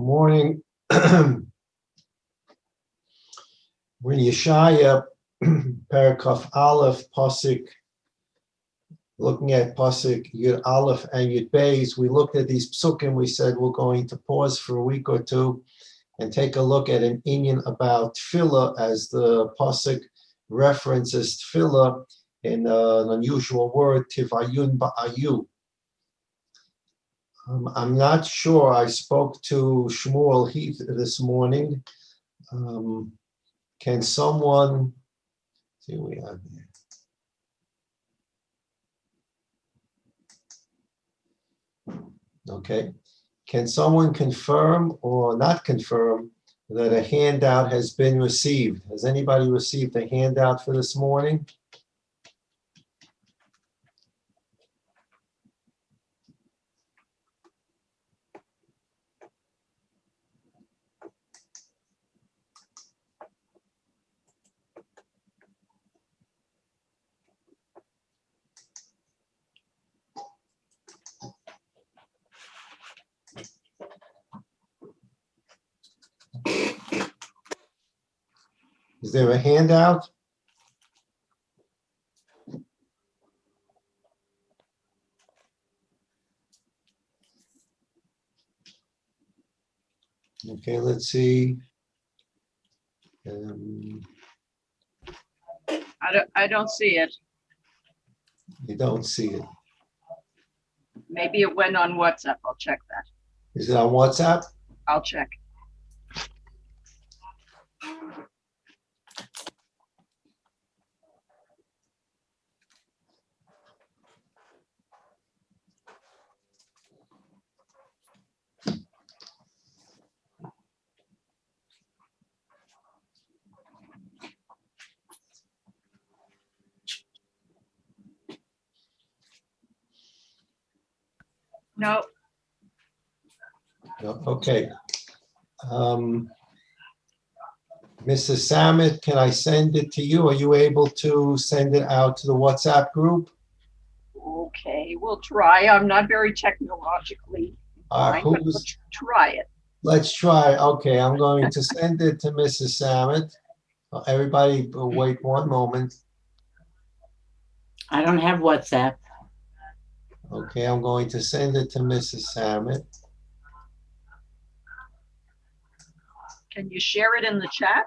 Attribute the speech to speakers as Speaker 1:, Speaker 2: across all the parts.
Speaker 1: morning. We're in Yeshaya, Parakaf Aleph, Pasuk, looking at Pasuk Yud Aleph and Yud Beis. We looked at these psukim. We said we're going to pause for a week or two and take a look at an inyan about tefillah, as the Pasuk references tefillah in an unusual word, tivayun ba'ayu. I'm not sure. I spoke to Shmuel Heath this morning. Can someone see what we have here? Okay. Can someone confirm or not confirm that a handout has been received? Has anybody received a handout for this morning? Is there a handout? Okay, let's see.
Speaker 2: I don't see it.
Speaker 1: You don't see it.
Speaker 2: Maybe it went on WhatsApp. I'll check that.
Speaker 1: Is it on WhatsApp?
Speaker 2: I'll check. No.
Speaker 1: No, okay. Mrs. Samet, can I send it to you? Are you able to send it out to the WhatsApp group?
Speaker 2: Okay, we'll try. I'm not very technologically inclined, but we'll try it.
Speaker 1: Let's try. Okay, I'm going to send it to Mrs. Samet. Everybody wait one moment.
Speaker 3: I don't have WhatsApp.
Speaker 1: Okay, I'm going to send it to Mrs. Samet.
Speaker 2: Can you share it in the chat?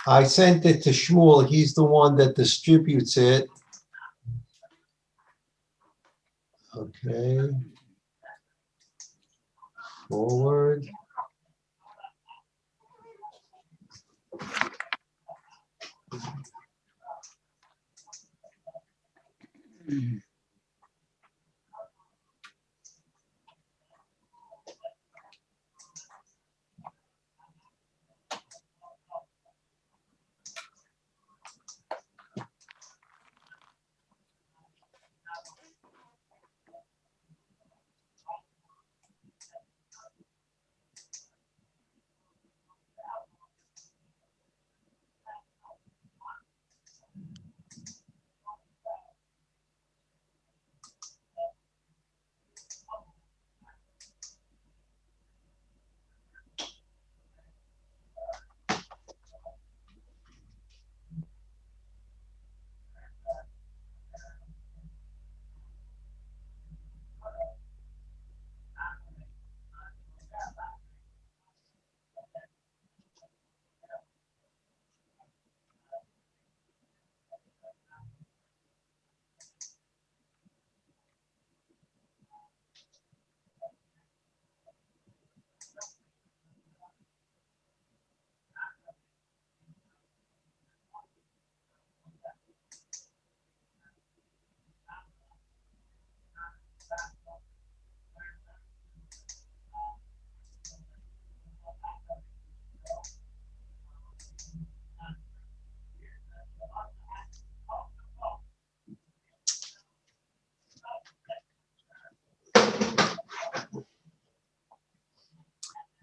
Speaker 1: I sent it to Shmuel. He's the one that distributes it. Okay. Forward.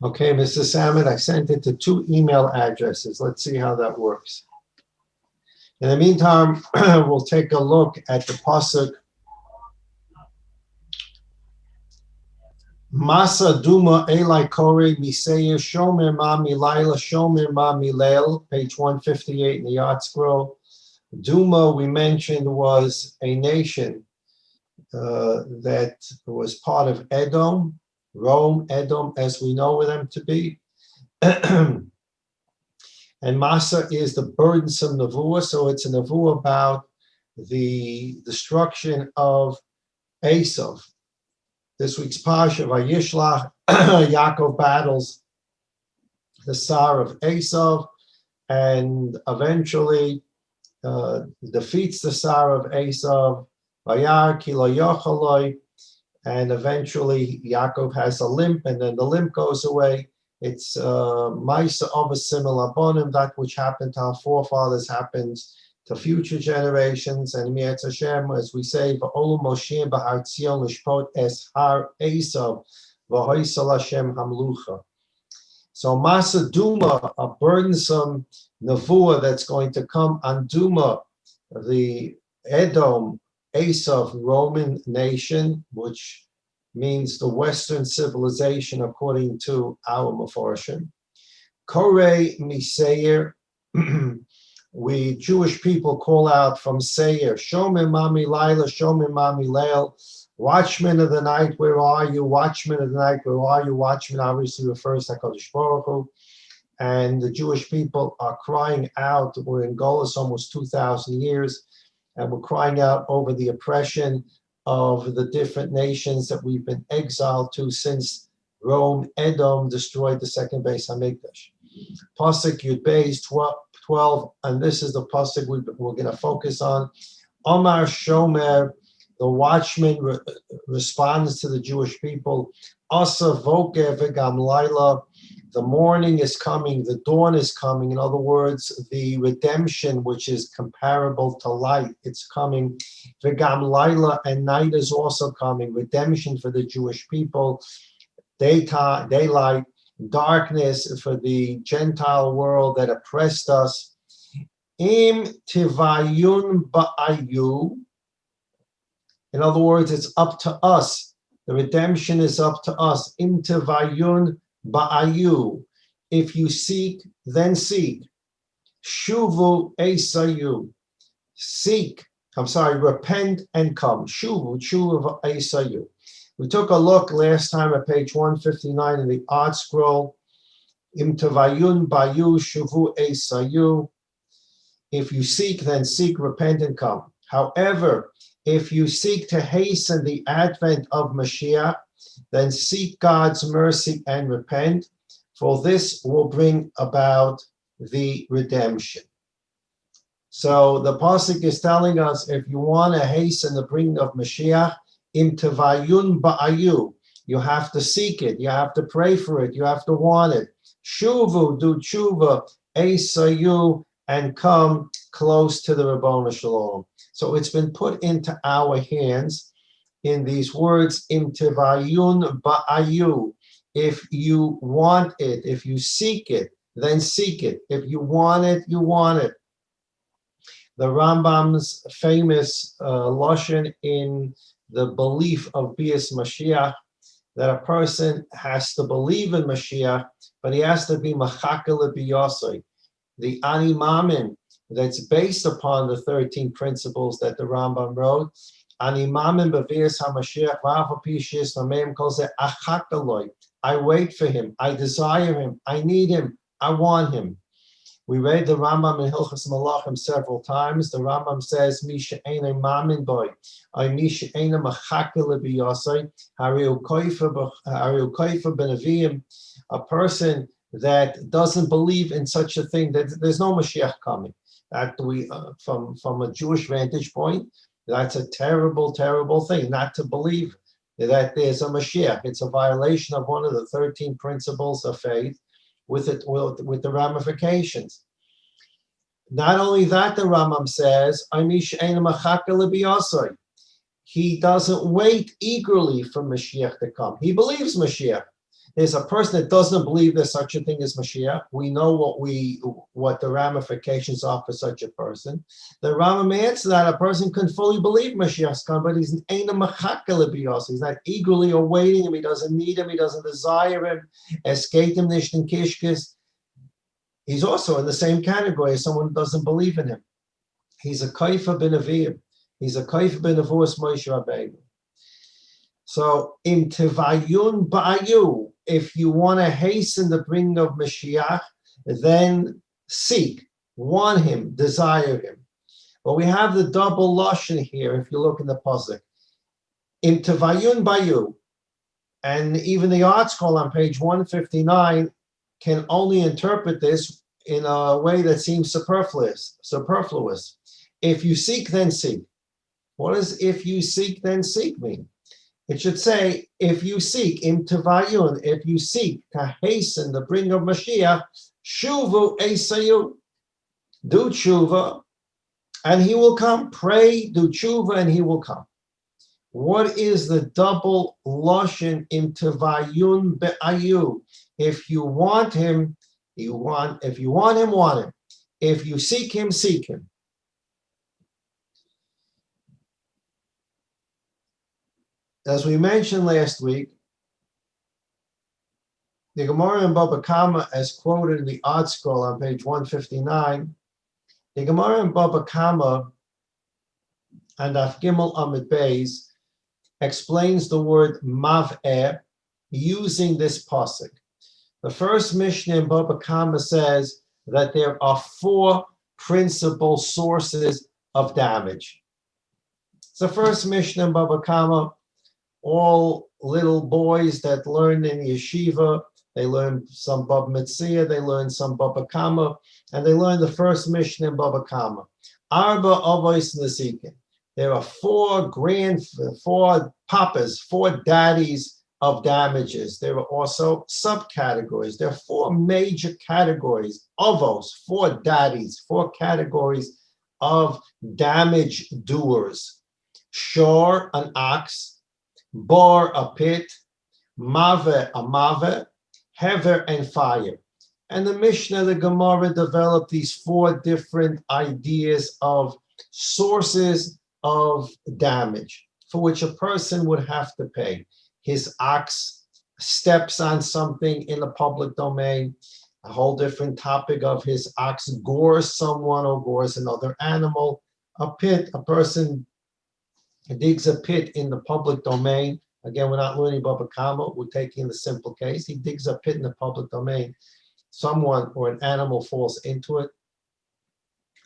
Speaker 1: Okay, Mrs. Samet, I sent it to 2 email addresses. Let's see how that works. In the meantime, we'll take a look at the pasuk Masa Duma Eli Kore Miseir Shomer Ma Milaila Shomer Ma Milel, page 158 in the Art Scroll. Duma, we mentioned, was a nation that was part of Edom, Rome, Edom, as we know them to be. And Masa is the burdensome nevuah, so it's a nevuah about the destruction of Esav. This week's Parsha, Vayishlach, Yaakov battles the Sar of Esav and eventually defeats the Sar of Esav, Vayar ki lo yochaloi, and eventually Yaakov has a limp, and then the limp goes away. It's Maisa of a similar bonim, that which happened to our forefathers happens to future generations. And Mi'etz Hashem, as we say, V'olu Moshe b'Har Tzion l'shpot es Har Esav v'hoisal Hashem hamlucha. So Masa Duma, a burdensome nevuah that's going to come on Duma, the Edom, Esav, Roman nation, which means the Western civilization according to our Mefarshim. Kore Miseir, we Jewish people call out from Seir, Shomer Mami Laila, Shomer Mami Leil, Watchmen of the night, where are you? Watchmen of the night, where are you? Watchmen obviously refers to HaKadosh Baruch Hu. And the Jewish people are crying out. We're in Golus almost 2,000 years, and we're crying out over the oppression of the different nations that we've been exiled to since Rome, Edom destroyed the second Beis Hamikdash. Pasuk Yud Beis 12, and this is the pasuk we're going to focus on. Omar Shomer, the watchman responds to the Jewish people. Asa voke v'gam laila, the morning is coming, the dawn is coming. In other words, the redemption, which is comparable to light, it's coming. V'gam laila, and night is also coming. Redemption for the Jewish people, daylight, darkness for the Gentile world that oppressed us. Im tivayun ba'ayu. In other words, it's up to us. The redemption is up to us. Im tivayun ba'ayu. If you seek, then seek. Shuvu esayu. Repent and come. Shuvu esayu. We took a look last time at page 159 in the Art Scroll. Im tivayun ba'ayu shuvu esayu. If you seek, then seek, repent and come. However, if you seek to hasten the advent of Mashiach, then seek God's mercy and repent, for this will bring about the redemption. So the pasuk is telling us, if you want to hasten the bringing of Mashiach, im tevayun ba'ayu, you have to seek it, you have to pray for it, you have to want it. Shuvu, do tshuva, esayu, and come close to the Rabboni Shalom. So it's been put into our hands in these words, im tivayun ba'ayu. If you want it, if you seek it, then seek it. If you want it, you want it. The Rambam's famous lashon in the belief of Bias Mashiach, that a person has to believe in Mashiach, but he has to be machakal b'yasai. The Ani Mamin, that's based upon the 13 principles that the Rambam wrote. Ani Mamin b'vias HaMashiach v'afapi shis nameim kol zeh achakaloi. I wait for him. I desire him. I need him. I want him. We read the Rambam in Hilchos Malachim several times. The Rambam says, "Mi she'eino mamin boy, I mi she'eino machakal b'yasai, hariu koifa b'neviim." A person that doesn't believe in such a thing, that there's no Mashiach coming. That we, from a Jewish vantage point, that's a terrible, terrible thing, not to believe that there's a Mashiach. It's a violation of one of the 13 principles of faith with the ramifications. Not only that, the Rambam says, he doesn't wait eagerly for Mashiach to come. He believes Mashiach. There's a person that doesn't believe there's such a thing as Mashiach. We know what the ramifications are for such a person. The Rambam answers that a person can fully believe Mashiach's come, but he's he's not eagerly awaiting him. He doesn't need him. He doesn't desire him. Esketim nishtin kishkis. He's also in the same category as someone who doesn't believe in him. He's a kaifa ben avim. He's a kaifa ben avos Moshe Rabbeinu. So, im tivayun ba'ayu, if you want to hasten the bringing of Mashiach, then seek, want him, desire him. But we have the double lashon here, if you look in the pasuk. Im tivayun ba'ayu, and even the article on page 159 can only interpret this in a way that seems superfluous. If you seek, then seek. What does if you seek, then seek mean? It should say, if you seek, im tevayun, if you seek to hasten the bringing of Mashiach, shuvu esayu, do tshuva, and he will come. Pray, do tshuva, and he will come. What is the double lashon im tevayun be'ayu? If you want him, if you want him, want him. If you seek him, seek him. As we mentioned last week, the Gemara in Baba Kama, as quoted in the Odd Scroll on page 159, the Gemara in Baba Kama and Af Gimel Amid Beis explains the word mav'eh using this pasuk. The first Mishnah in Baba Kama says that there are 4 principal sources of damage. It's the first Mishnah in Baba Kama. All little boys that learn in yeshiva, they learn some Baba Metzia, they learn some Baba Kama, and they learn the first Mishnah in Baba Kama. Arba avos nesikin. There are 4 papas, 4 daddies of damages. There are also subcategories. There are 4 major categories, avos, 4 daddies, 4 categories of damage doers. Shor, an ox. Bar, a pit. Mave, a mave. Hever, and fire. And the Mishnah, the Gemara, developed these 4 different ideas of sources of damage for which a person would have to pay. His ox steps on something in the public domain. A whole different topic of his ox gores someone or gores another animal. A pit, a person digs a pit in the public domain. Again, we're not learning Baba Kama, we're taking the simple case. He digs a pit in the public domain. Someone or an animal falls into it,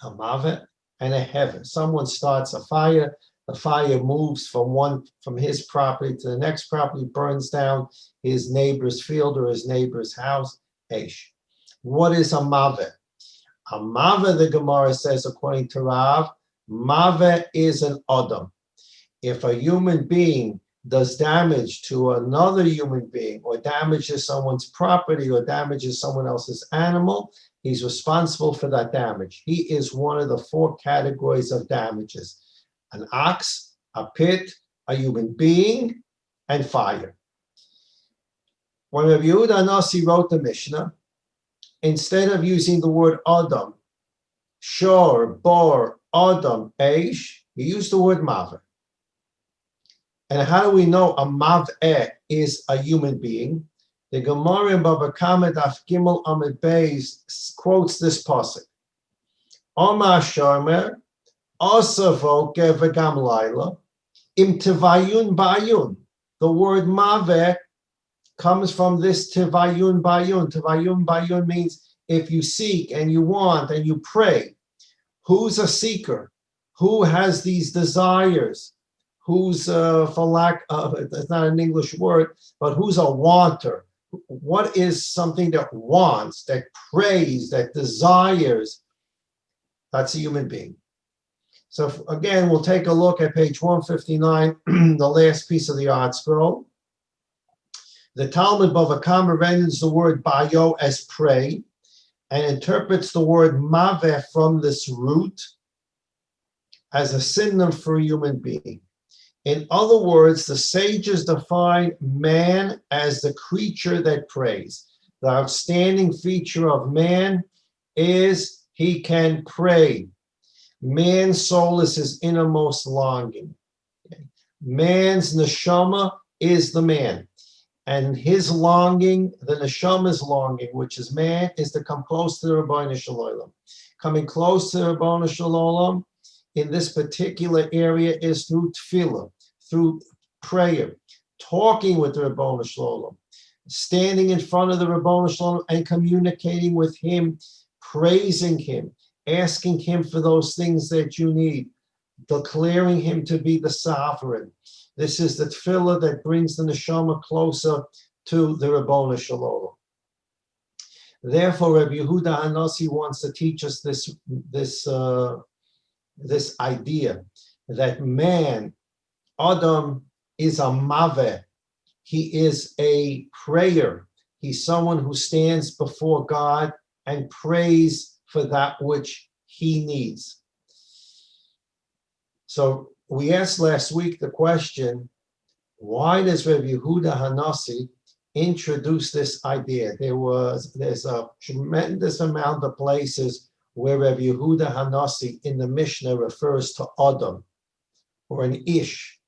Speaker 1: a mavet, and a heaven. Someone starts a fire, the fire moves from his property to the next property, burns down his neighbor's field or his neighbor's house, Eish. What is a mavet? A mavet, the Gemara says, according to Rav, mavet is an Adam. If a human being does damage to another human being or damages someone's property or damages someone else's animal, he's responsible for that damage. He is one of the 4 categories of damages: an ox, a pit, a human being, and fire. When Rabbi Yehuda Nasi wrote the Mishnah, instead of using the word Adam, Shor, Bar, Adam, Eish, he used the word Mavet. And how do we know a mav'eh is a human being? The Gemara in Baba Kama Daf Gimel Amid Beis quotes this pasuk. Omar Shomer, Osavoke v'gam laila, im tivayun ba'ayun. The word mav'eh comes from this tivayun ba'ayun. Tivayun ba'ayun means if you seek and you want and you pray. Who's a seeker? Who has these desires? Who's, for lack of, it's not an English word, but who's a wanter? What is something that wants, that prays, that desires? That's a human being. So again, we'll take a look at page 159, the last piece of the Odd Scroll. The Talmud Bava Kama renders the word bayo as pray and interprets the word maveh from this root as a synonym for a human being. In other words, the sages define man as the creature that prays. The outstanding feature of man is he can pray. Man's soul is his innermost longing. Man's neshama is the man. And his longing, the neshama's longing, which is man, is to come close to the Ribono Shel Olam. Coming close to the Ribono Shel Olam in this particular area is through tefillah, through prayer, talking with the Ribono Shel Olam, standing in front of the Ribono Shel Olam and communicating with him, praising him, asking him for those things that you need, declaring him to be the sovereign. This is the tefillah that brings the neshama closer to the Ribono Shel Olam. Therefore, Rabbi Yehuda Hanasi wants to teach us this idea that man, Adam, is a maveh. He is a prayer. He's someone who stands before God and prays for that which he needs. So we asked last week the question, why does Rabbi Yehuda Hanasi introduce this idea? There's a tremendous amount of places where Rabbi Yehuda Hanasi in the Mishnah refers to Adam or an Ish.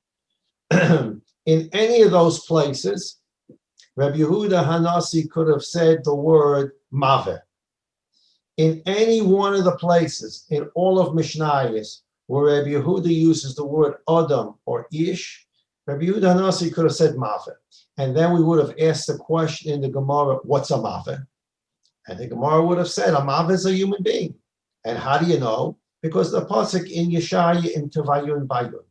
Speaker 1: In any of those places, Rabbi Yehuda Hanasi could have said the word Maveh. In any one of the places in all of Mishnayos where Rabbi Yehuda uses the word Adam or Ish, Rabbi Yehuda Hanasi could have said Maveh. And then we would have asked the question in the Gemara, what's a Maveh? And the Gemara would have said, a Maveh is a human being. And how do you know? Because the pasuk in Yeshaya in Tevayun Bayun.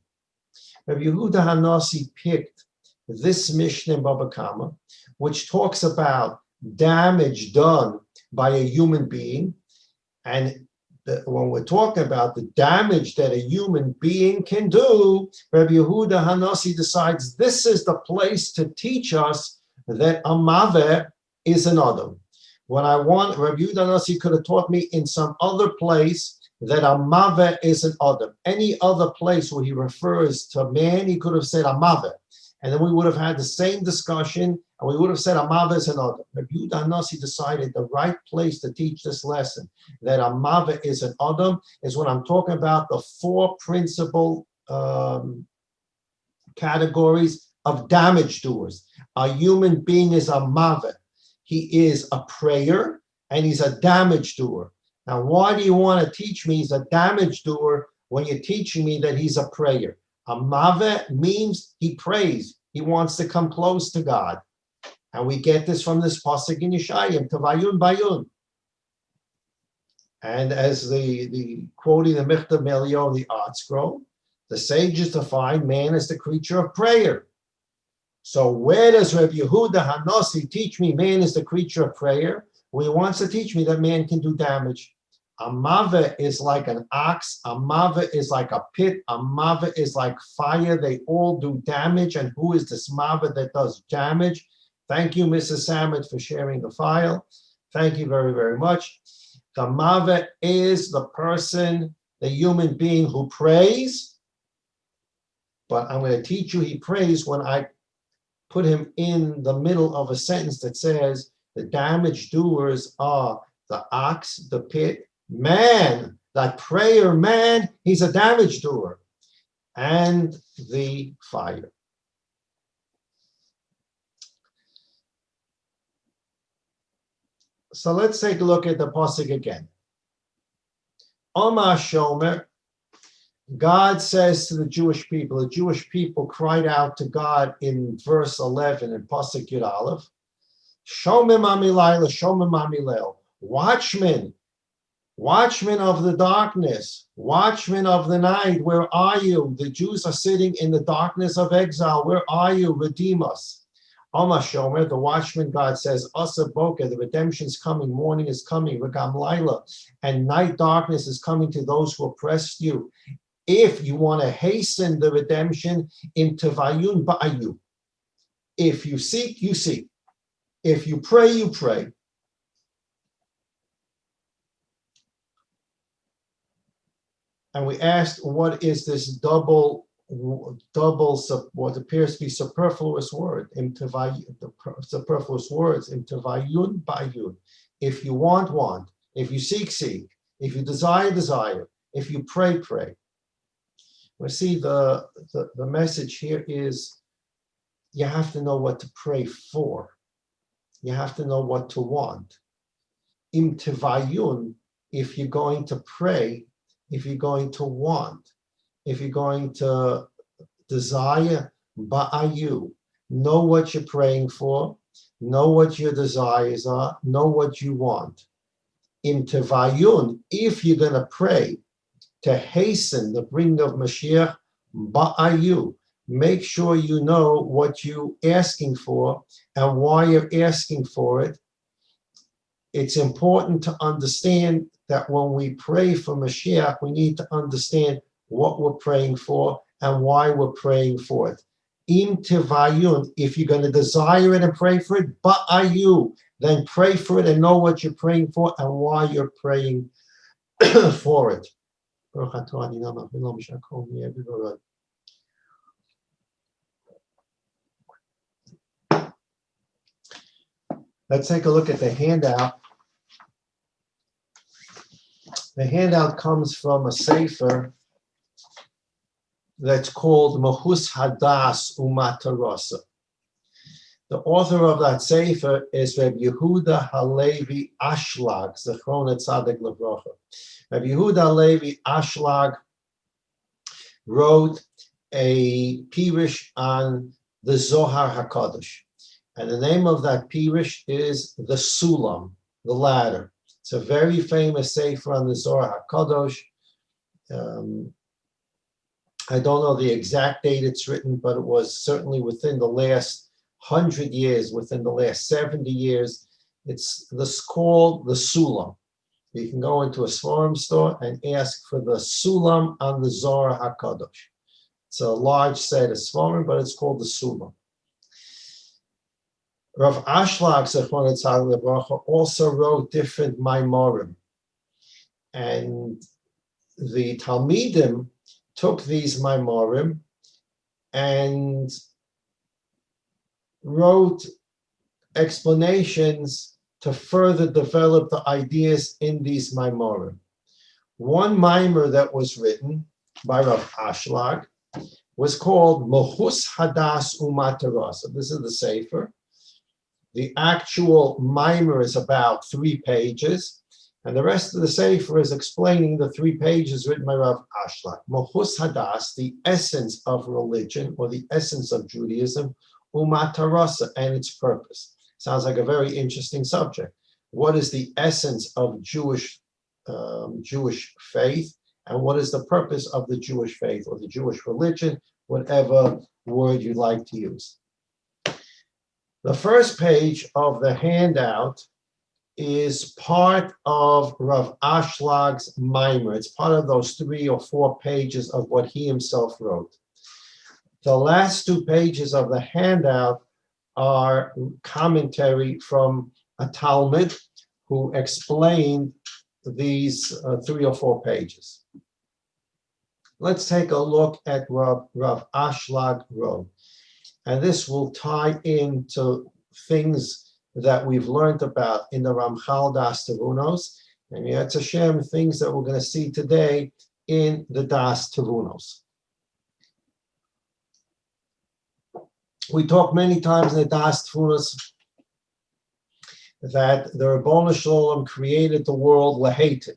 Speaker 1: Rabbi Yehuda Hanasi picked this Mishnah in Baba Kama, which talks about damage done by a human being. And when we're talking about the damage that a human being can do, Rabbi Yehuda Hanasi decides this is the place to teach us that a maveh is an adam. When I want, Rabbi Yehuda Hanasi could have taught me in some other place that a maveh is an adam. Any other place where he refers to man, he could have said a maveh. And then we would have had the same discussion, and we would have said a maveh is an adam. Rabbi Yehuda Hanasi decided the right place to teach this lesson, that a maveh is an adam, is when I'm talking about the four principal categories of damage doers. A human being is a maveh. He is a prayer, and he's a damage doer. Now, why do you want to teach me he's a damage doer when you're teaching me that he's a prayer? A maveh means he prays. He wants to come close to God. And we get this from this pasuk in Yeshaya, Tevayun Bayun. And as the quoting the Michtav Melio, the Art Scroll, the sages define man as the creature of prayer. So where does Rabbi Yehuda Hanasi teach me man is the creature of prayer? Well, he wants to teach me that man can do damage. A maveh is like an ox. A maveh is like a pit. A maveh is like fire. They all do damage. And who is this maveh that does damage? Thank you, Mrs. Samad, for sharing the file. Thank you very, very much. The maveh is the person, the human being who prays. But I'm going to teach you he prays when I put him in the middle of a sentence that says the damage doers are the ox, the pit, man, that prayer man, he's a damage doer, and the fire. So let's take a look at the pasuk again. Omar Shomer, God says to the Jewish people cried out to God in verse 11 in pasuk Yud Aleph, Shomim amilayla, shomim amilel, watchmen of the darkness, watchmen of the night, where are you? The Jews are sitting in the darkness of exile. Where are you? Redeem us. Alma Shomer, the watchman, God says, Asa Boker, the redemption's coming, morning is coming, Regam Laila, and night darkness is coming to those who oppressed you. If you want to hasten the redemption, in Tevayun Ba'ayu. If you seek, you seek. If you pray, you pray. And we asked, what is this double what appears to be superfluous word, superfluous words, imtivayun bayun. If you want. If you seek. If you desire. If you pray. We see the message here is you have to know what to pray for. You have to know what to want. Imtivayun, if you're going to pray, if you're going to want, if you're going to desire, ba'ayu, know what you're praying for, know what your desires are, know what you want. Imtivayun, if you're going to pray to hasten the bringing of Mashiach, ba'ayu, make sure you know what you're asking for and why you're asking for it. It's important to understand that when we pray for Mashiach, we need to understand what we're praying for and why we're praying for it. Im tivayun, if you're going to desire it and pray for it, ba'ayu, then pray for it and know what you're praying for and why you're praying for it. Let's take a look at the handout. The handout comes from a sefer that's called Mahus Hadas Umatarasa. The author of that sefer is Reb Yehuda Halevi Ashlag, Zechron Tzaddik Levrocha. Reb Yehuda Halevi Ashlag wrote a pirush on the Zohar HaKadosh. And the name of that pirush is the Sulam, the ladder. It's a very famous sefer on the Zohar HaKadosh. I don't know the exact date it's written, but it was certainly within the last 100 years, within the last 70 years. It's called the Sulam. You can go into a Sforim store and ask for the Sulam on the Zohar HaKadosh. It's a large set of Sforim, but it's called the Sulam. Rav Ashlag Zechron Tzaddik Levrocha also wrote different Maimorim. And the Talmidim took these Maimorim and wrote explanations to further develop the ideas in these Maimorim. One Maimor that was written by Rav Ashlag was called Mahus Hadas Umatarasa. This is the sefer. The actual Maimor is about 3 pages, and the rest of the sefer is explaining the 3 pages written by Rav Ashlag. Mahus Hadas, the essence of religion or the essence of Judaism, Umatarasa, and its purpose. Sounds like a very interesting subject. What is the essence of Jewish faith, and what is the purpose of the Jewish faith or the Jewish religion, whatever word you'd like to use. The first page of the handout is part of Rav Ashlag's Maimor. It's part of those 3 or 4 pages of what he himself wrote. The last 2 pages of the handout are commentary from a Talmud who explained these 3 or 4 pages. Let's take a look at what Rav Ashlag wrote. And this will tie into things that we've learned about in the Ramchal Das Tevunos, and Yetz Hashem, things that we're going to see today in the Das Tevunos. We talked many times in the Das Tevunos that the Ribono Shel Olam created the world lehetiv.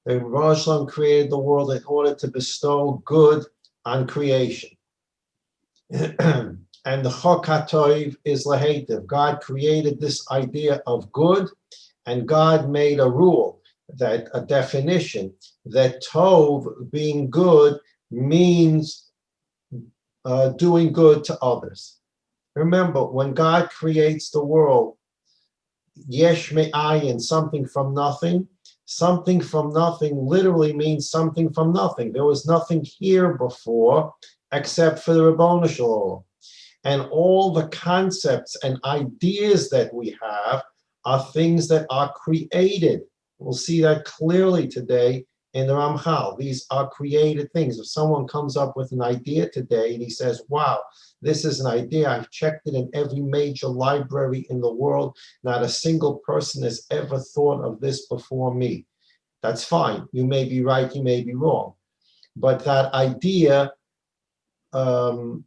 Speaker 1: The Ribono Shel Olam created the world in order to bestow good on creation. And the Chok HaTov is lehetiv. God created this idea of good, and God made a rule, that a definition, that Tov, being good, means doing good to others. Remember, when God creates the world, yesh me'ayin, something from nothing literally means something from nothing. There was nothing here before except for the Ribono Shel Olam. And all the concepts and ideas that we have are things that are created. We'll see that clearly today in the Ramchal. These are created things. If someone comes up with an idea today and he says, wow, this is an idea, I've checked it in every major library in the world, not a single person has ever thought of this before me. That's fine. You may be right, you may be wrong. But that idea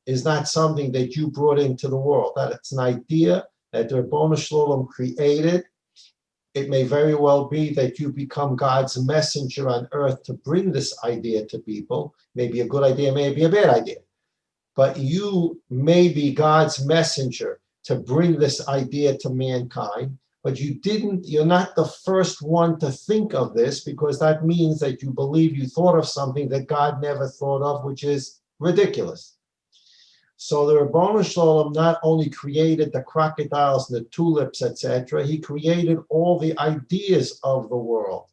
Speaker 1: is not something that you brought into the world. That it's an idea that the Ribono Shel Olam created. It may very well be that you become God's messenger on earth to bring this idea to people. Maybe a good idea, maybe a bad idea. But you may be God's messenger to bring this idea to mankind. But you're not the first one to think of this, because that means that you believe you thought of something that God never thought of, which is ridiculous. So the Ribono Shel Olam not only created the crocodiles and the tulips, etc., he created all the ideas of the world.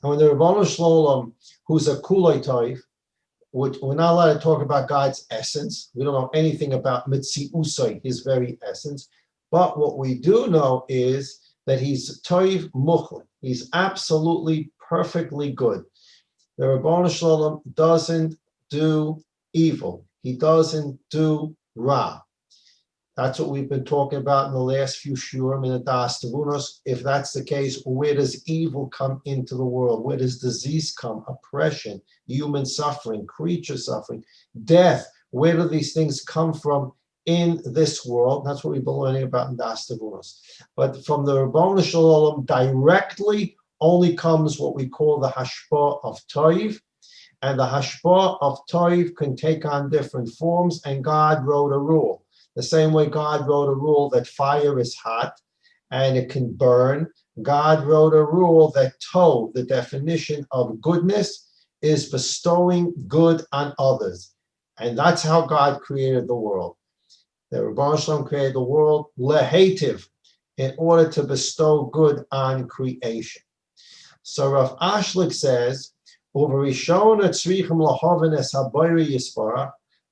Speaker 1: And when the Ribono Shel Olam, who's a kulei toif, we're not allowed to talk about God's essence. We don't know anything about mitziusai, his very essence. But what we do know is that he's toiv muchli. He's absolutely perfectly good. The Ribono Shel Olam doesn't do evil. He doesn't do ra. That's what we've been talking about in the last few shurim in the Das Tavunos. If that's the case, where does evil come into the world? Where does disease come? Oppression, human suffering, creature suffering, death. Where do these things come from in this world? That's what we've been learning about in Das Tavunos. But from the Ribono Shel Olam directly only comes what we call the hashpah of toiv. And the hashpah of toiv can take on different forms, and God wrote a rule. The same way God wrote a rule that fire is hot and it can burn, God wrote a rule that tov, the definition of goodness, is bestowing good on others. And that's how God created the world. The Ribono Shel Olam created the world lehativ, in order to bestow good on creation. So Rav Ashlik says,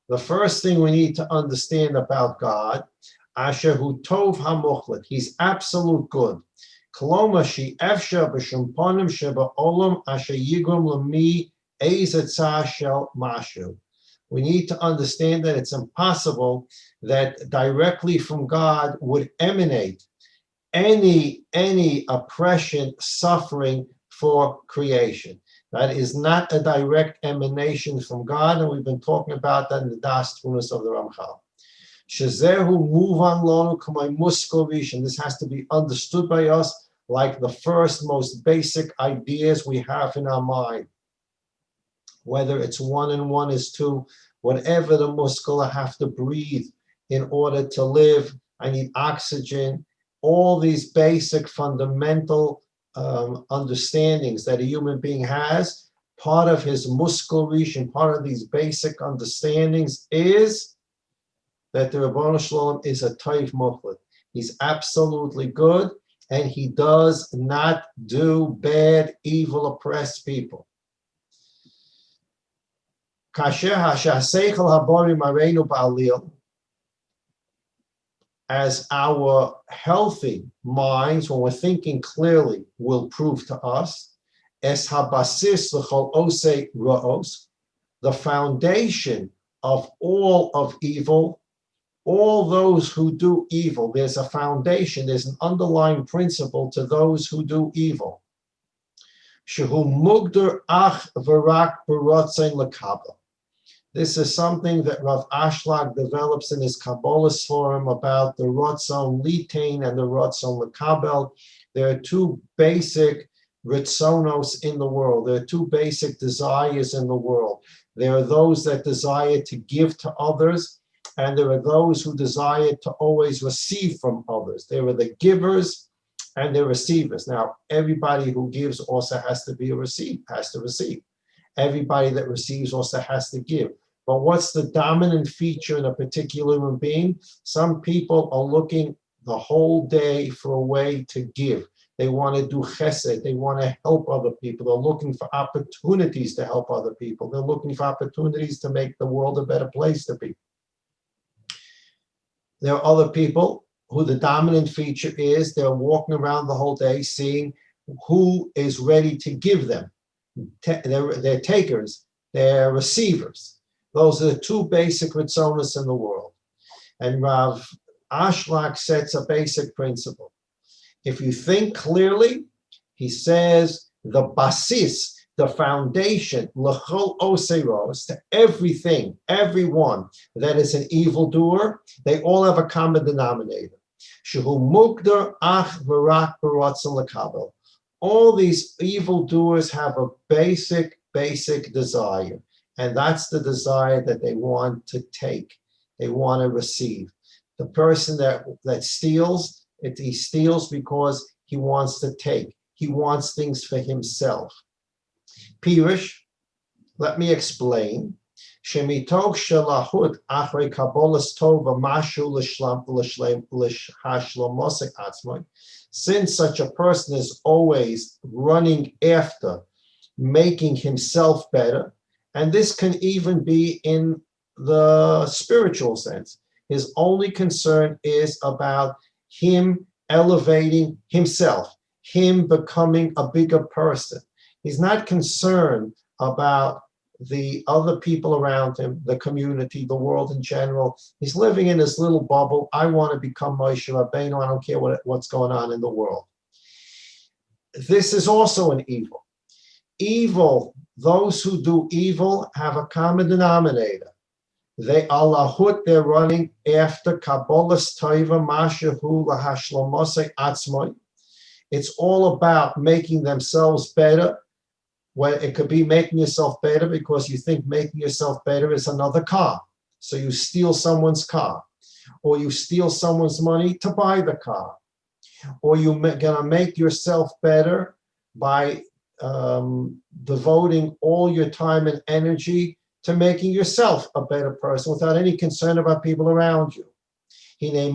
Speaker 1: the first thing we need to understand about God, Asher hu tov hamuchlet, he's absolute good. Koloma shi efsha b'shumponim sheba olam asher yigrom lemi ezetzah shel mashu. We need to understand that it's impossible that directly from God would emanate any oppression, suffering for creation. That is not a direct emanation from God, and we've been talking about that in the Das Tavunos of the Ramchal. Shezehu muvan lonu k'may muskol rishon. This has to be understood by us like the first, most basic ideas we have in our mind. Whether it's 1 and 1 is 2, whatever the muskal, I have to breathe in order to live. I need oxygen. All these basic fundamental understandings that a human being has, part of his muskal rishon, part of these basic understandings is that the Ribono Shel Olam is a toiv muchlet. He's absolutely good, and he does not do bad, evil, oppressed people. Kasher hashaseichel haborim areinu ba'alil, as our healthy minds, when we're thinking clearly, will prove to us, es habasis l'chol osei ra'os, the foundation of all of evil, all those who do evil, there's a foundation, there's an underlying principle to those who do evil. Shehu mugder ach v'rak b'rotzein l'kabel. This is something that Rav Ashlag develops in his Kabbalah forum about the Rotzon Litain and the Rotzon Lekabel. There are two basic Ritzonos in the world. There are two basic desires in the world. There are those that desire to give to others, and there are those who desire to always receive from others. There are the givers and the receivers. Now, everybody who gives also has to receive. Everybody that receives also has to give. But what's the dominant feature in a particular human being? Some people are looking the whole day for a way to give. They want to do chesed. They want to help other people. They're looking for opportunities to help other people. They're looking for opportunities to make the world a better place to be. There are other people who the dominant feature is they're walking around the whole day seeing who is ready to give them. They're takers, they're receivers. Those are the two basic ritzonos in the world. And Rav Ashlak sets a basic principle. If you think clearly, he says the basis, the foundation, l'chol oseros, to everything, everyone that is an evildoer, they all have a common denominator. Shehu mukdar ach v'rak b'ratzon l'kabel. All these evildoers have a basic desire, and that's the desire that they want to take, they want to receive. The person that steals, he steals because he wants to take. He wants things for himself. Pirish, let me explain. Shemitog shelahut achrei kabolas tova mashu l'hashlamosek atzmai. Since such a person is always running after making himself better, and this can even be in the spiritual sense. His only concern is about him elevating himself, him becoming a bigger person. He's not concerned about the other people around him, the community, the world in general. He's living in this little bubble. I want to become Moshe Rabbeinu. I don't care what's going on in the world. This is also an evil. Evil, those who do evil have a common denominator. They alahut, they're running after Kabbalas Toiva Mashahu Lahashlamosek Atzmoy. It's all about making themselves better. Well, it could be making yourself better because you think making yourself better is another car. So you steal someone's car, or you steal someone's money to buy the car, or you're gonna make yourself better by devoting all your time and energy to making yourself a better person without any concern about people around you. The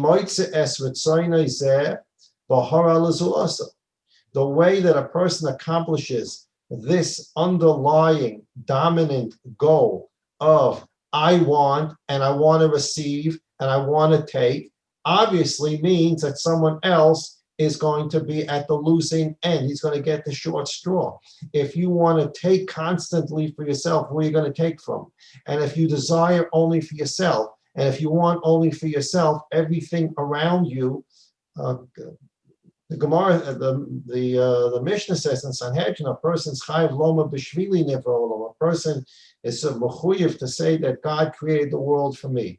Speaker 1: way that a person accomplishes this underlying dominant goal of I want and I want to receive and I want to take obviously means that someone else is going to be at the losing end. He's going to get the short straw. If you want to take constantly for yourself, where are you going to take from? And if you desire only for yourself, and if you want only for yourself, everything around you, the Gemara, the Mishnah says in Sanhedrin, a person's chayiv loma b'shvili nivro. A person is mechuyev to say that God created the world for me.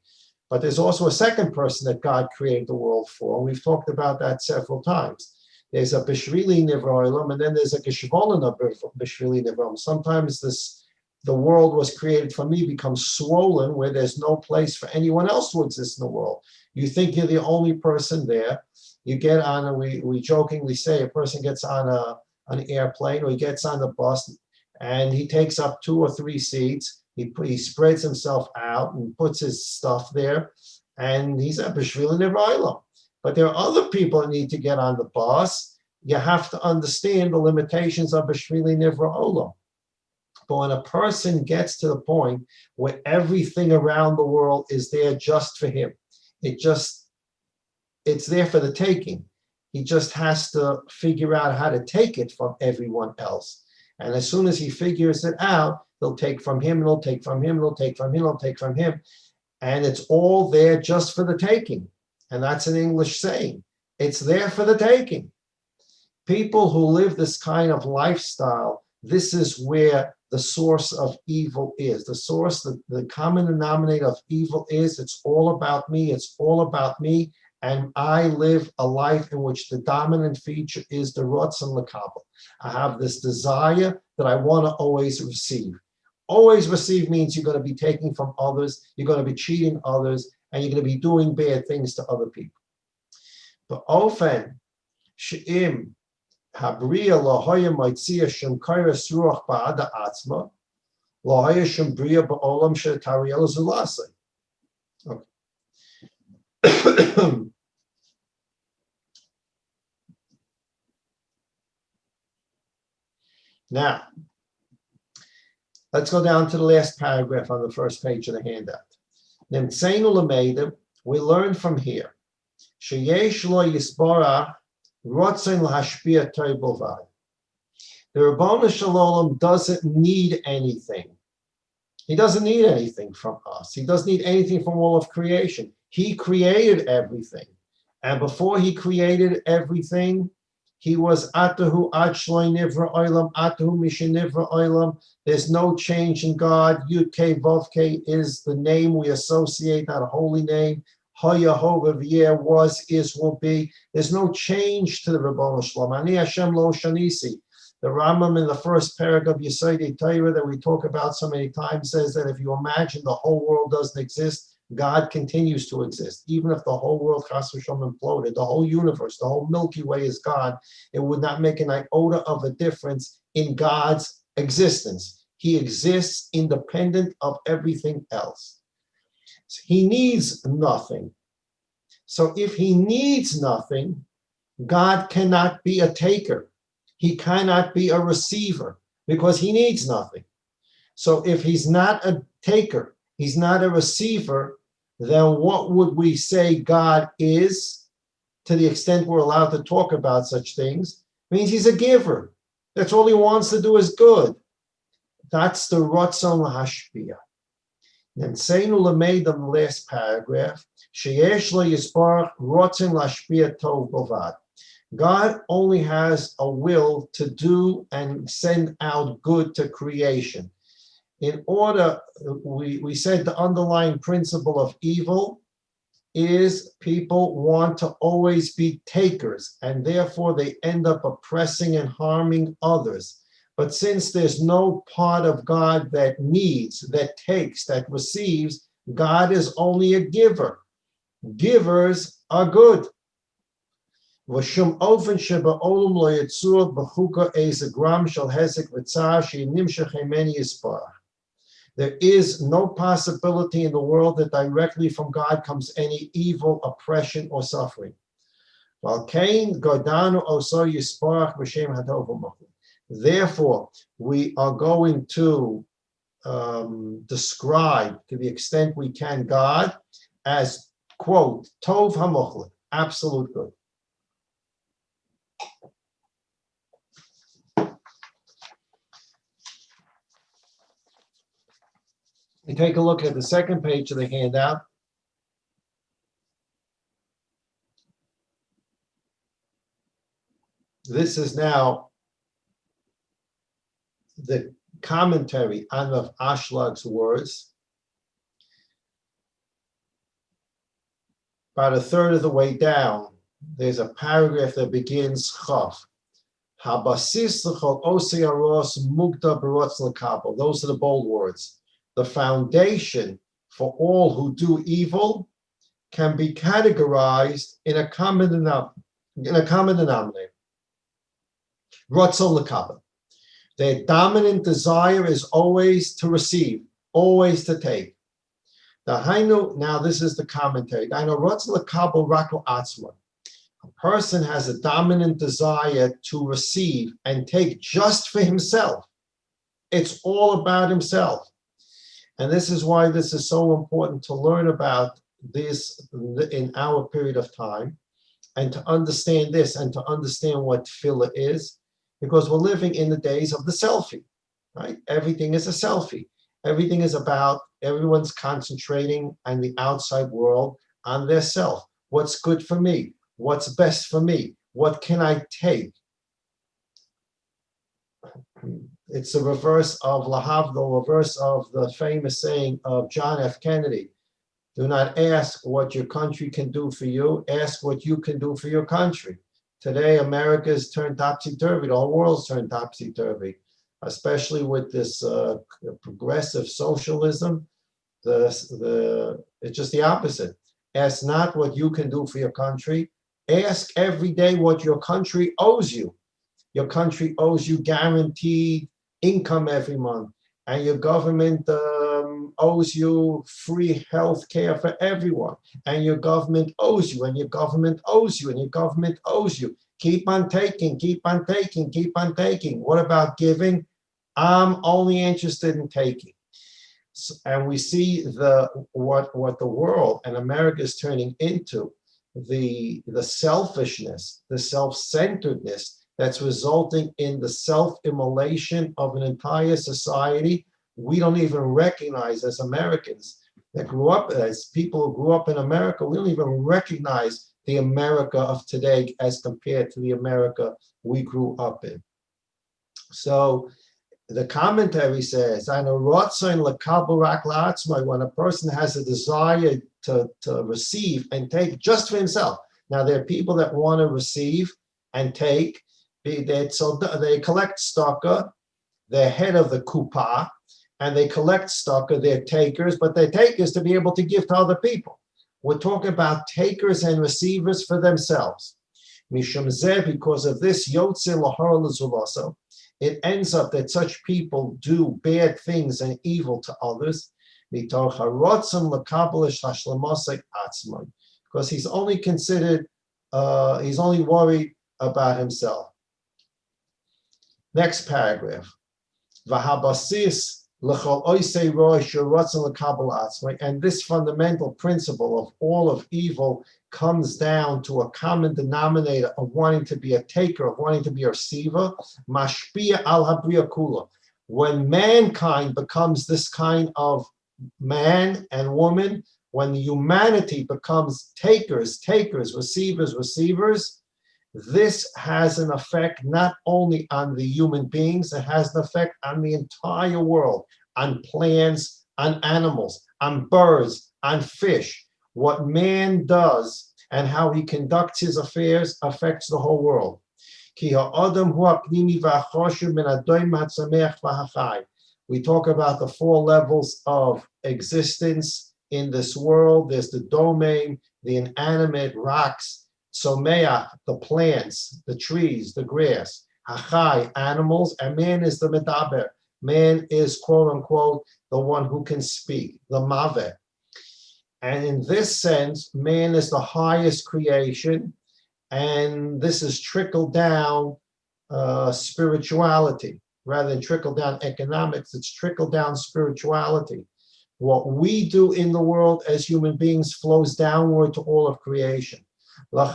Speaker 1: But there's also a second person that God created the world for, and we've talked about that several times. There's a b'shvili nivro, and then there's a geshvolin b'shvili nivro. Sometimes the world was created for me becomes swollen where there's no place for anyone else to exist in the world. You think you're the only person there. You get on, and we jokingly say a person gets on an airplane or he gets on the bus and he takes up 2 or 3 seats. He spreads himself out and puts his stuff there, and he's a b'shvili nivro. But there are other people that need to get on the bus. You have to understand the limitations of b'shvili nivro. But when a person gets to the point where everything around the world is there just for him, it's there for the taking. He just has to figure out how to take it from everyone else. And as soon as he figures it out, he'll take from him, and he'll take from him, and he'll take from him, and he'll take from him. And it's all there just for the taking. And that's an English saying. It's there for the taking. People who live this kind of lifestyle, this is where the source of evil is. The source, the common denominator of evil is, it's all about me, it's all about me. And I live a life in which the dominant feature is the Ratzon L'Kabel. I have this desire that I want to always receive. Always receive means you're going to be taking from others, you're going to be cheating others, and you're going to be doing bad things to other people. But often, she'im habriya lahoya maitzia shem kairas ruach ba'ada atzma, lahoya shem briya ba'olam she'tariel zulasei. Okay. Now, let's go down to the last paragraph on the first page of the handout. We learn from here. The Ribono Shel Olam doesn't need anything. He doesn't need anything from us. He doesn't need anything from all of creation. He created everything. And before he created everything, he was Atahu Ad Shloi Nivra Olam, Atahu Mishenivra Olam. There's no change in God. Yud Kei Vav Kei is the name we associate, that holy name. Ha-Yehovah V'yeh, was, is, will be. There's no change to the Ribono Shel Olam. Ani Hashem Lo Shanisi. The Rambam in the first paragraph of Yeshaya Torah that we talk about so many times says that if you imagine the whole world doesn't exist, God continues to exist. Even if the whole world chas v'shalom imploded, the whole universe, the whole Milky Way is God, it would not make an iota of a difference in God's existence. He exists independent of everything else. So he needs nothing. So if he needs nothing, God cannot be a taker. He cannot be a receiver because he needs nothing. So if he's not a taker, he's not a receiver, then what would we say God is, to the extent we're allowed to talk about such things? It means he's a giver. That's all he wants to do is good. That's the Ratzon Lahashpia. Then Seinu Lameid in the last paragraph, Sheyesh Lo Yisbarach Ratzon Lahashpia Tov Bovad. God only has a will to do and send out good to creation. In order, we said the underlying principle of evil is people want to always be takers, and therefore they end up oppressing and harming others. But since there's no part of God that needs, that takes, that receives, God is only a giver. Givers are good. There is no possibility in the world that directly from God comes any evil, oppression, or suffering. Therefore, we are going to describe, to the extent we can, God as, quote, Tov HaMuchlet, absolute good. We take a look at the second page of the handout. This is now the commentary on Rav Ashlag's words. About a third of the way down, there's a paragraph that begins Chav. Habasis l'chol osei haros mugda b'rotz l'kabel. Those are the bold words. The foundation for all who do evil can be categorized in a common denominator. Ratzon l'kabel. Their dominant desire is always to receive, always to take. Now this is the commentary. Ratzon l'kabel rako atzma. A person has a dominant desire to receive and take just for himself. It's all about himself. And this is why this is so important to learn about this in our period of time, and to understand this and to understand what tefillah is, because we're living in the days of the selfie, right? Everything is a selfie. Everything is about, everyone's concentrating on the outside world, on their self. What's good for me? What's best for me? What can I take? It's the reverse of the reverse of the famous saying of John F. Kennedy. Do not ask what your country can do for you. Ask what you can do for your country. Today, America's turned topsy-turvy. The whole world's turned topsy-turvy, especially with this progressive socialism. It's just the opposite. Ask not what you can do for your country. Ask every day what your country owes you. Your country owes you guaranteed income every month, and your government owes you free health care for everyone, and your government owes you, and your government owes you, and your government owes you. Keep on taking, keep on taking, keep on taking. What about giving? I'm only interested in taking. And we see what the world and America is turning into, the selfishness, the self-centeredness that's resulting in the self-immolation of an entire society we don't even recognize as Americans that grew up, as people who grew up in America. We don't even recognize the America of today as compared to the America we grew up in. So the commentary says, when a person has a desire to receive and take just for himself. Now, there are people that want to receive and take. They collect tzedakah, they're head of the kuppah, and they collect tzedakah, they're takers, but they're takers to be able to give to other people. We're talking about takers and receivers for themselves. Mishum zeh, because of this, yotze lahara l'zulaso, it ends up that such people do bad things and evil to others, because he's only considered, he's only worried about himself. Next paragraph. And this fundamental principle of all of evil comes down to a common denominator of wanting to be a taker, of wanting to be a receiver. Mashpia al habriya kula. When mankind becomes this kind of man and woman, when humanity becomes takers, receivers, this has an effect not only on the human beings, it has an effect on the entire world, on plants, on animals, on birds, on fish. What man does and how he conducts his affairs affects the whole world. We talk about the four levels of existence in this world. There's the domain, the inanimate rocks, Someach, the plants, the trees, the grass, Hachai, animals, and man is the Medaber. Man is, quote unquote, the one who can speak, the Maveh. And in this sense, man is the highest creation, and this is trickle down spirituality. Rather than trickle down economics, it's trickle down spirituality. What we do in the world as human beings flows downward to all of creation. The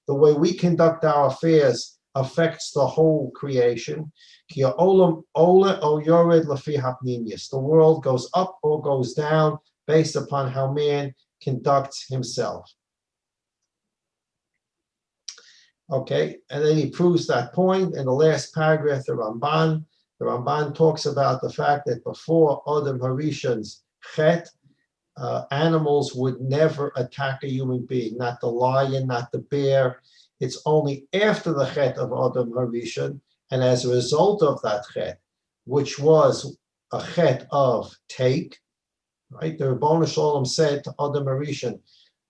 Speaker 1: way we conduct our affairs affects the whole creation. The world goes up or goes down based upon how man conducts himself. Okay, and then he proves that point in the last paragraph, the Ramban. The Ramban talks about the fact that before Adam Harishon's chet, animals would never attack a human being, not the lion, not the bear. It's only after the chet of Adam Harishon, and as a result of that chet, which was a chet of take, right? The Ribono Shel Olam said to Adam Harishon,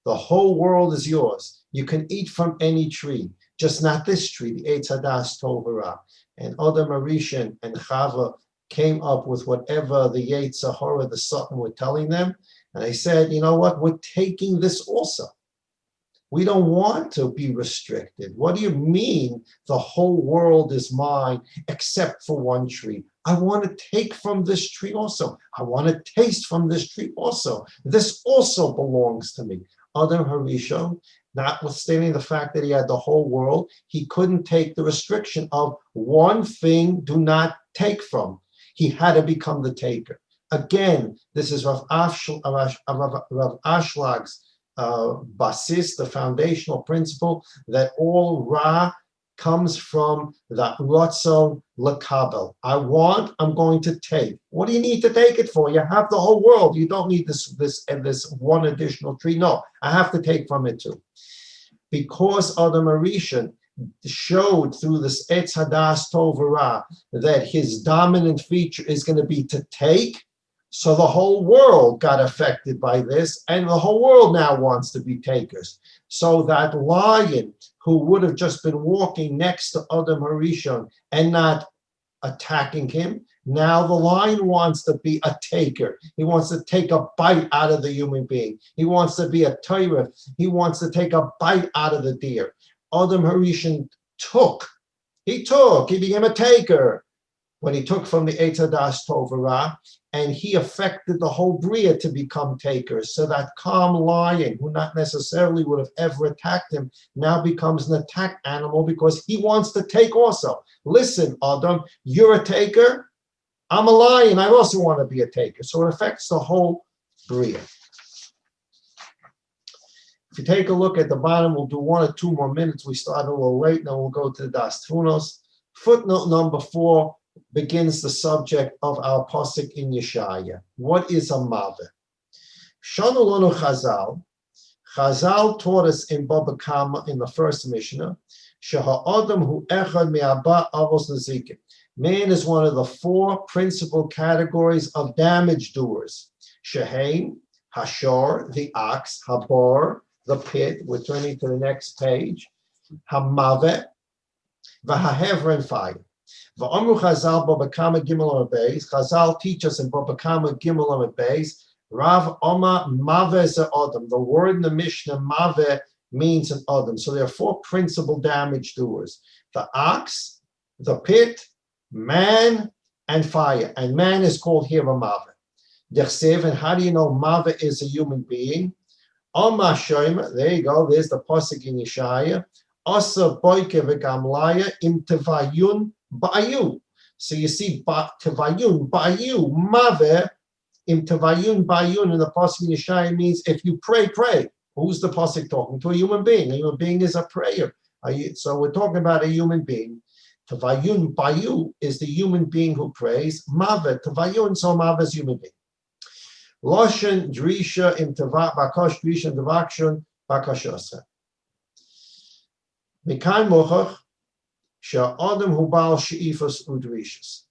Speaker 1: the whole world is yours. You can eat from any tree, just not this tree, the Eitz Hadas Tov Hara. And Adam Harishon and Chava came up with whatever the Yetzer Hara, the Satan, were telling them. And they said, you know what, we're taking this also. We don't want to be restricted. What do you mean the whole world is mine except for one tree? I want to take from this tree also. I want to taste from this tree also. This also belongs to me. Adam Harishon, notwithstanding the fact that he had the whole world, he couldn't take the restriction of one thing, do not take from. He had to become the taker. Again, this is Rav Ashlag's basis, the foundational principle that all Ra comes from the Ratzon L'Kabel. I want, I'm going to take. What do you need to take it for? You have the whole world. You don't need this one additional tree. No, I have to take from it too. Because Adam Harishon showed through this Eitz Hadas Tov Hara that his dominant feature is going to be to take, so the whole world got affected by this, and the whole world now wants to be takers. So that lion who would have just been walking next to Adam Harishon and not attacking him, now the lion wants to be a taker. He wants to take a bite out of the human being. He wants to be a Torah. He wants to take a bite out of the deer. Adam Harishon he became a taker. when he took from the Eitz Hadas Tov Ra, and he affected the whole Bria to become takers. So that calm lion, who not necessarily would have ever attacked him, now becomes an attack animal because he wants to take also. Listen, Adam, you're a taker. I'm a lion. I also want to be a taker. So it affects the whole Bria. If you take a look at the bottom, we'll do 1 or 2 more minutes. We started a little late. Now we'll go to the Das Tfunos. Footnote number 4 begins the subject of our pasuk in Yeshaya. What is a maveh? Shanu lanu Chazal. Chazal taught us in Baba Kama in the first Mishnah. Sheha'adam hu echad me'aba avos nezikim. Man is one of the 4 principal categories of damage doers. Shehein, Hashor, the ox, Habar, the pit. We're turning to the next page. Hamaveh, v'hahever, and fire. V'amru Chazal Baba Kama Gimel Amud Beis. Chazal teach us in Baba Kama Gimel Amud Beis. Rav Oma Maveh ze Adam. The word in the Mishnah Maveh means an Adam. So there are 4 principal damage doers: the ox, the pit, man, and fire. And man is called here a Maveh. Dersev, and how do you know Maveh is a human being? Oma Shoyma, there you go, there's the pasuk in Yeshaya. Asa boike v'gamlaya im tevayun ba'ayu. So you see tevayun ba'ayu, Maveh im tevayun ba'ayun in the pasuk in Yeshaya means if you pray, pray. Who's the pasuk talking to? A human being. A human being is a prayer. So we're talking about a human being. Tevayun ba'ayu is the human being who prays. Maveh, tevayun, so Maveh is human being. Loshen drisha im teva bakash drisha devakshon bakashasa. Mikan mochach sha'adam hu bal she'ifos udrishas.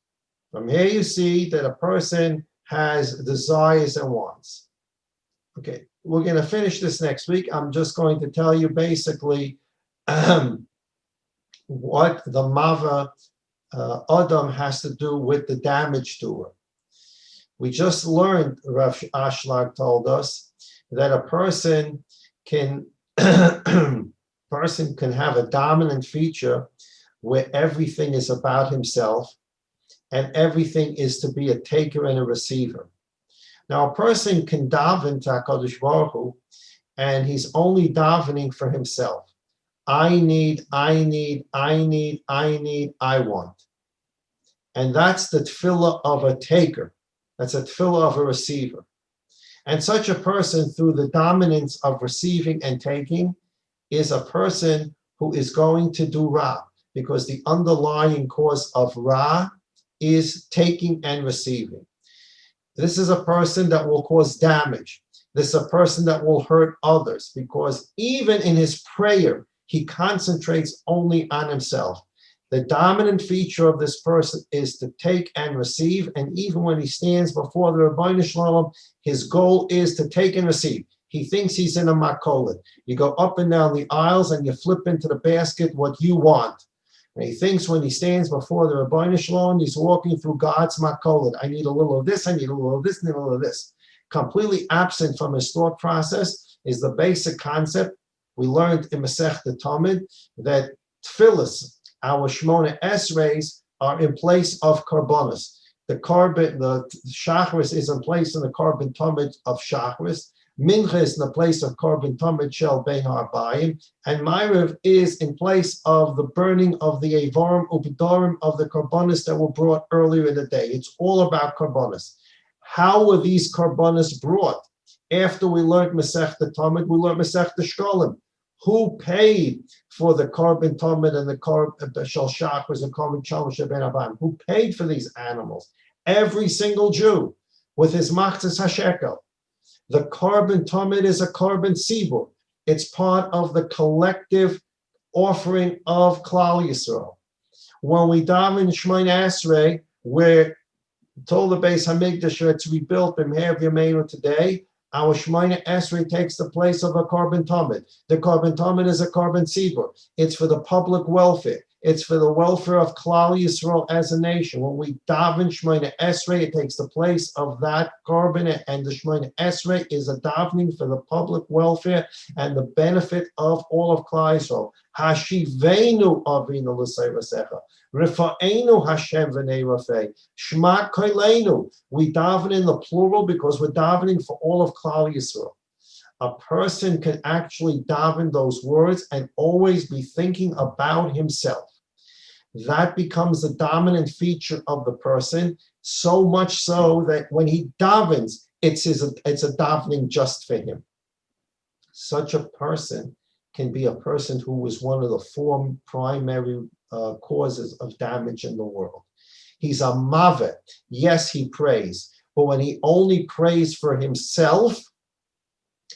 Speaker 1: From here you see that a person has desires and wants. Okay, we're going to finish this next week. I'm just going to tell you basically what the Mava Adam has to do with the damage doer. We just learned, Rav Ashlag told us, that a person can have a dominant feature where everything is about himself and everything is to be a taker and a receiver. Now, a person can daven to HaKadosh Baruch Hu, and he's only davening for himself. I need, I want. And that's the tefillah of a taker. That's a tefillah of a receiver. And such a person, through the dominance of receiving and taking, is a person who is going to do Ra, because the underlying cause of Ra is taking and receiving. This is a person that will cause damage. This is a person that will hurt others, because even in his prayer, he concentrates only on himself. The dominant feature of this person is to take and receive, and even when he stands before the Rebbeinu Shalom, his goal is to take and receive. He thinks he's in a makolet. You go up and down the aisles and you flip into the basket what you want. And he thinks when he stands before the Rebbeinu Shalom, he's walking through God's makolet. I need a little of this, I need a little of this, I need a little of this. Completely absent from his thought process is the basic concept we learned in Masechta Talmud, that tefillas, our Shmona Esreis, are in place of karbonos. The Shachris is in place in the carbon Talmud of Shachris. Mincha is in the place of carbon Talmud Shel Bein Ha'arbayim, and Ma'ariv is in place of the burning of the Evarim Ubidarim of the karbonos that were brought earlier in the day. It's all about karbonos. How were these karbonos brought? After we learned Masechta Talmud, we learned Masechta Shkolim. Who paid for the carbon Talmud and the Shel Shachris and carbon Shalom Shel Ben Abayim? Who paid for these animals? Every single Jew with his machzas hashekel. The carbon Talmud is a carbon tzibur. It's part of the collective offering of Klal Yisrael. When we daven Shemona Esrei, we're told the Beis Hamikdash it's rebuilt in Me'er Yameinu today. Our Shemona Esrei takes the place of a carbon Talmud. The carbon Talmud is a carbon tzibur. It's for the public welfare. It's for the welfare of Klal Yisrael as a nation. When we daven Shemona Esrei, it takes the place of that korban, and the Shemona Esrei is a davening for the public welfare and the benefit of all of Klal Yisrael. Hashivenu avinu l'seivasecha, rifa'enu Hashem v'nei rafei, shma koilenu. We daven in the plural because we're davening for all of Klal Yisrael. A person can actually daven those words and always be thinking about himself. That becomes the dominant feature of the person, so much so that when he davens, it's a davening just for him. Such a person can be a person who was one of the four primary causes of damage in the world. He's a mavet. Yes, he prays, but when he only prays for himself,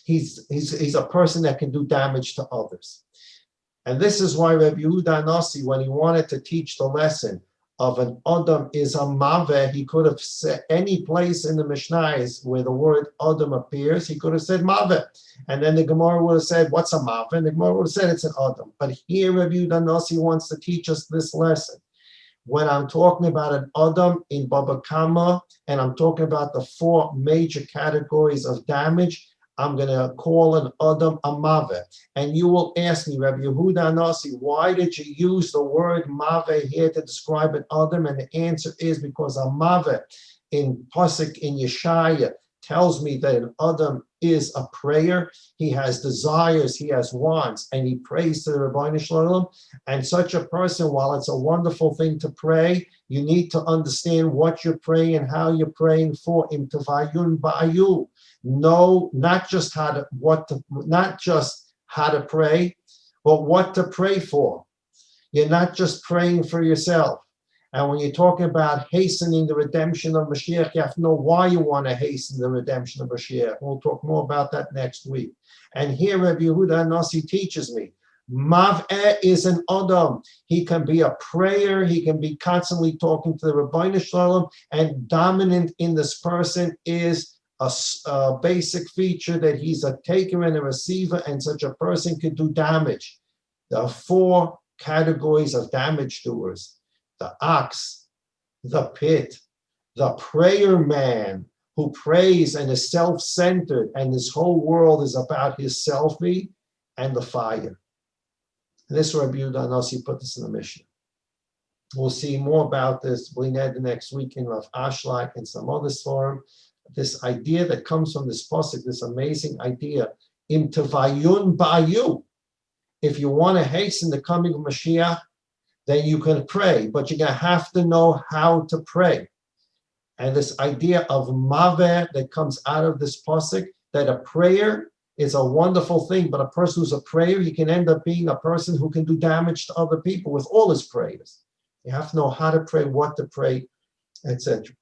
Speaker 1: he's a person that can do damage to others. And this is why Rabbi Yehuda Nasi, when he wanted to teach the lesson of an Adam is a Maveh, he could have said any place in the Mishnayos where the word Adam appears, he could have said Maveh. And then the Gemara would have said, what's a Maveh? And the Gemara would have said it's an Adam. But here Rabbi Yehuda Nasi wants to teach us this lesson. When I'm talking about an Adam in Baba Kama, and I'm talking about the four major categories of damage, I'm going to call an Adam a Maveh. And you will ask me, Rabbi Yehuda Nasi, why did you use the word Maveh here to describe an Adam? And the answer is because a Maveh in Pasuk in Yeshaya tells me that an Adam is a prayer. He has desires, he has wants, and he prays to the Rebbeinu Shalom. And such a person, while it's a wonderful thing to pray, you need to understand what you're praying and how you're praying for. Im tevayun ba'ayu. No, not just how to pray, but what to pray for. You're not just praying for yourself. And when you're talking about hastening the redemption of Mashiach, you have to know why you want to hasten the redemption of Mashiach. We'll talk more about that next week. And here Rabbi Yehuda Nasi teaches me, Mav'eh is an Adam. He can be a prayer. He can be constantly talking to the Rebbeinu Shalom. And dominant in this person is a basic feature that he's a taker and a receiver, and such a person could do damage. There are four categories of damage doers: the ox, the pit, the prayer man who prays and is self-centered and his whole world is about his selfie, and the fire. And this Rabbi Yehuda Nasi put this in the Mishnah. We'll see more about this the next week in Rav Ashlag and some other forum. This idea that comes from this pasuk, this amazing idea, im tevayun ba'ayu. If you want to hasten the coming of Mashiach, then you can pray, but you're going to have to know how to pray. And this idea of maveh that comes out of this pasuk, that a prayer is a wonderful thing, but a person who's a prayer, he can end up being a person who can do damage to other people with all his prayers. You have to know how to pray, what to pray, etc.